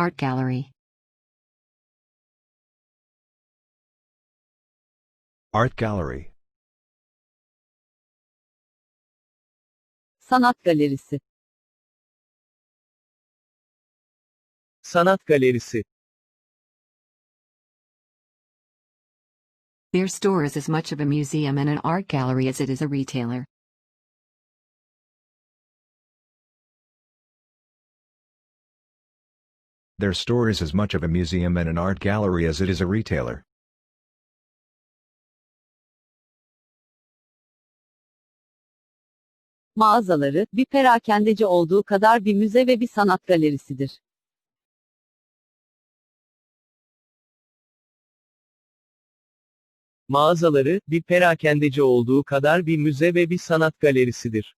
Art gallery. Art gallery. Sanat galerisi. Sanat galerisi. Their store is as much of a museum and an art gallery as it is a retailer. Their store is as much of a museum and an art gallery as it is a retailer. Mağazaları, bir perakendeci olduğu kadar bir müze ve bir sanat galerisidir. Mağazaları, bir perakendeci olduğu kadar bir müze ve bir sanat galerisidir.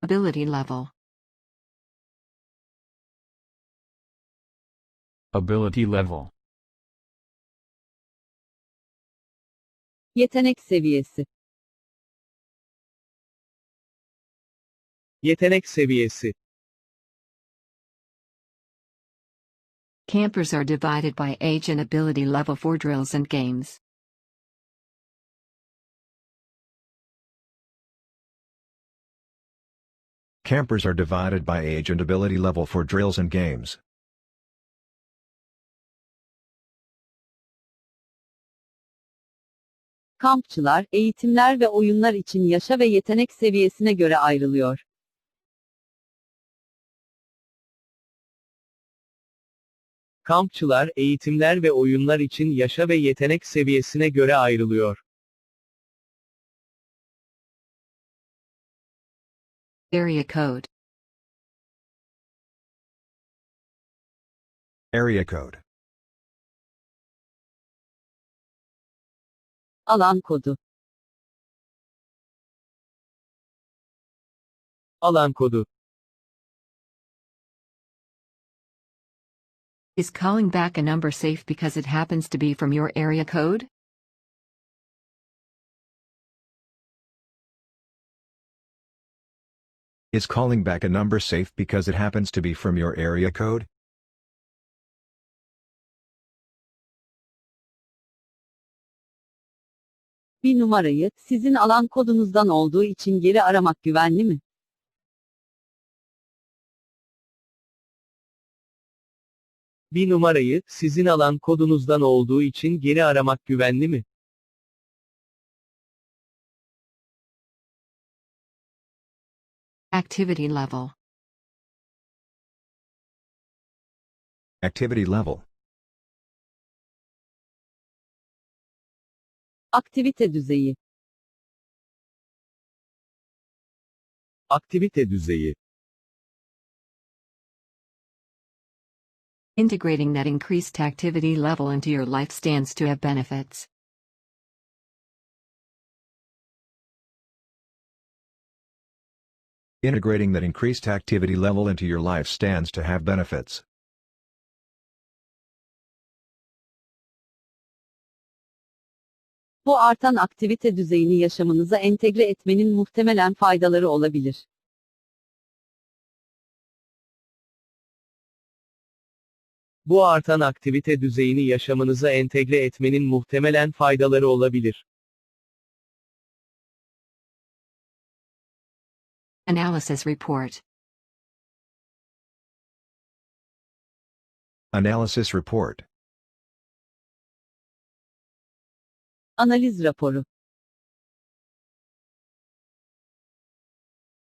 Ability level. Ability level. Yetenek seviyesi. Yetenek seviyesi. Campers are divided by age and ability level for drills and games. Campers are divided by age and ability level for drills and games. Kampçılar, eğitimler ve oyunlar için yaşa ve yetenek seviyesine göre ayrılıyor. Kampçılar, eğitimler ve oyunlar için yaşa ve yetenek seviyesine göre ayrılıyor. Area code. Area code. Alan kodu. Alan kodu. Is calling back a number safe because it happens to be from your area code? Is calling back a number safe because it happens to be from your area code? Bir numarayı, sizin alan kodunuzdan olduğu için geri aramak güvenli mi? Bir numarayı, sizin alan kodunuzdan olduğu için geri aramak güvenli mi? Activity level. Activity level. Aktivite düzeyi. Aktivite düzeyi. Integrating that increased activity level into your life stands to have benefits. Integrating that increased activity level into your life stands to have benefits. Bu artan aktivite düzeyini yaşamınıza entegre etmenin muhtemelen faydaları olabilir. Bu artan aktivite düzeyini yaşamınıza entegre etmenin muhtemelen faydaları olabilir. Analysis report. Analysis report. Analiz raporu.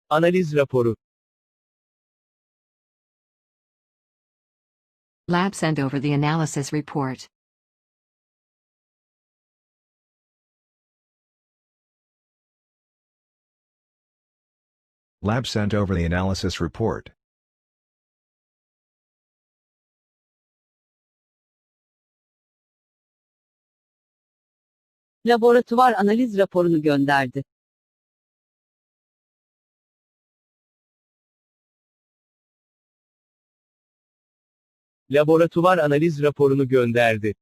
Analiz raporu. Lab sent over the analysis report. Lab sent over the analysis report. Laboratuvar analiz raporunu gönderdi. Laboratuvar analiz raporunu gönderdi.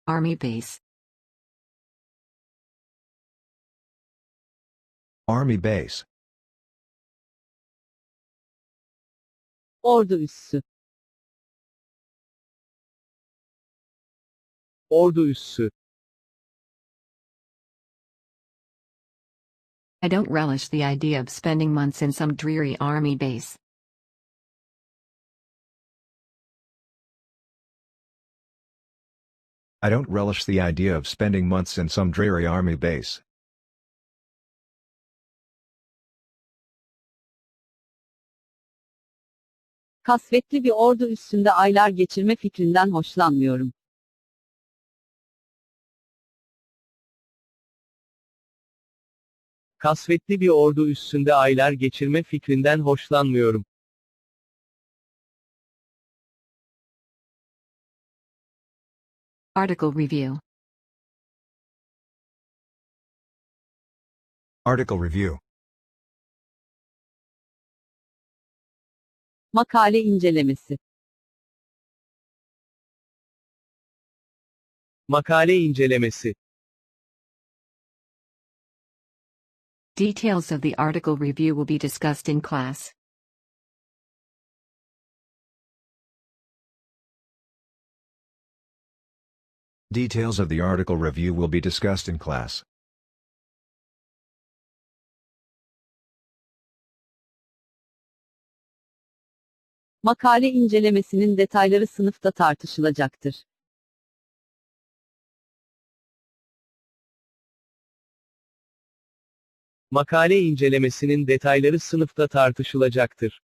Army base. Army base. Ordu üssü. Ordu üssü. I don't relish the idea of spending months in some dreary army base. I don't relish the idea of spending months in some dreary army base. Kasvetli bir ordu üssünde aylar geçirme fikrinden hoşlanmıyorum. Kasvetli bir ordu üstünde aylar geçirme fikrinden hoşlanmıyorum. Article review. Article review. Makale incelemesi. Makale incelemesi. Details of the article review will be discussed in class. Details of the article review will be discussed in class. Makale incelemesinin detayları sınıfta tartışılacaktır. Makale incelemesinin detayları sınıfta tartışılacaktır.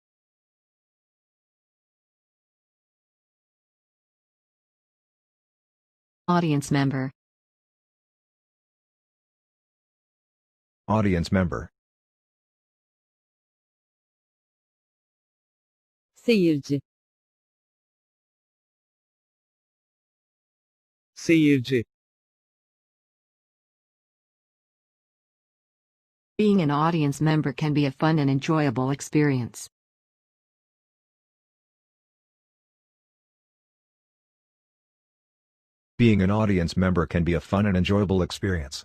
Audience member. Audience member. Seyirci. Seyirci. Being an audience member can be a fun and enjoyable experience. Being an audience member can be a fun and enjoyable experience.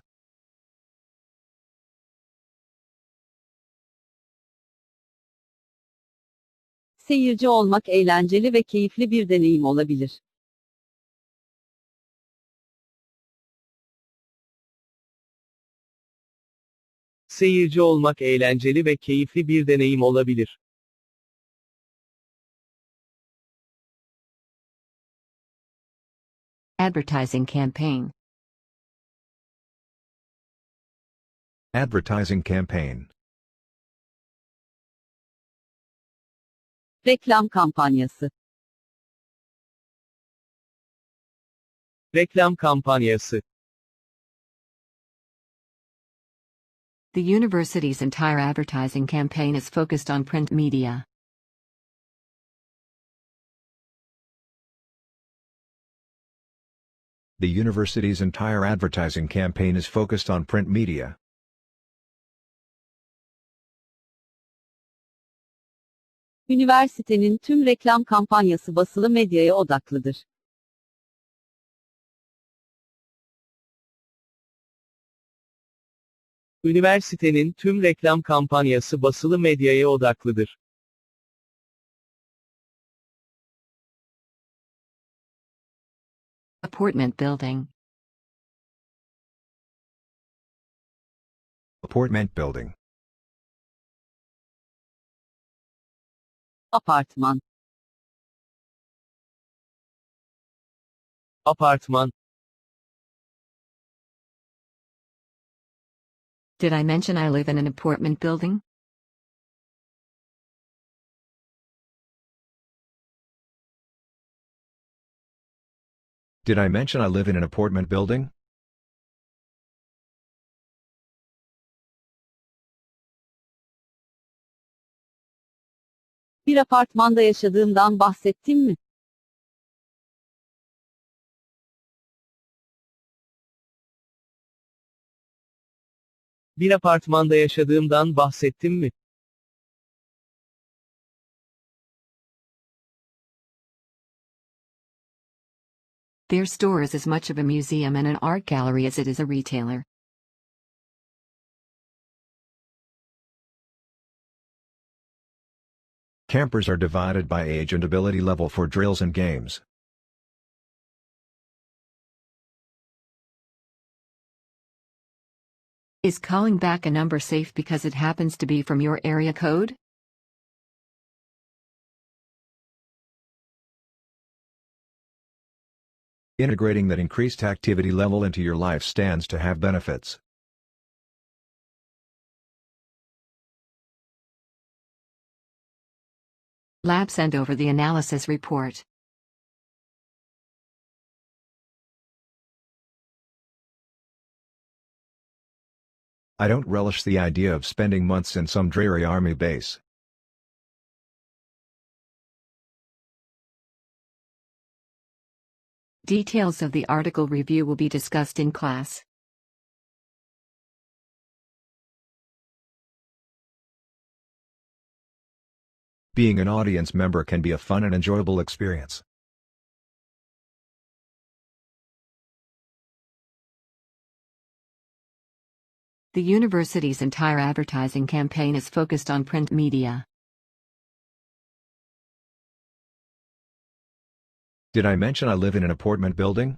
Seyirci olmak eğlenceli ve keyifli bir deneyim olabilir. Seyirci olmak eğlenceli ve keyifli bir deneyim olabilir. Advertising campaign. Advertising campaign. Reklam kampanyası. Reklam kampanyası. The university's entire advertising campaign is focused on print media. The university's entire advertising campaign is focused on print media. Üniversitenin tüm reklam kampanyası basılı medyaya odaklıdır. Üniversitenin tüm reklam kampanyası basılı medyaya odaklıdır. Apartment building. Apartment building. Apartman. Apartman. Did I mention I live in an apartment building? Did I mention I live in an apartment building? Bir apartmanda yaşadığımdan bahsettim mi? Bir apartmanda yaşadığımdan bahsettim mi? Their store is as much of a museum and an art gallery as it is a retailer. Campers are divided by age and ability level for drills and games. Is calling back a number safe because it happens to be from your area code? Integrating that increased activity level into your life stands to have benefits. Lab send over the analysis report. I don't relish the idea of spending months in some dreary army base. Details of the article review will be discussed in class. Being an audience member can be a fun and enjoyable experience. The university's entire advertising campaign is focused on print media. Did I mention I live in an apartment building?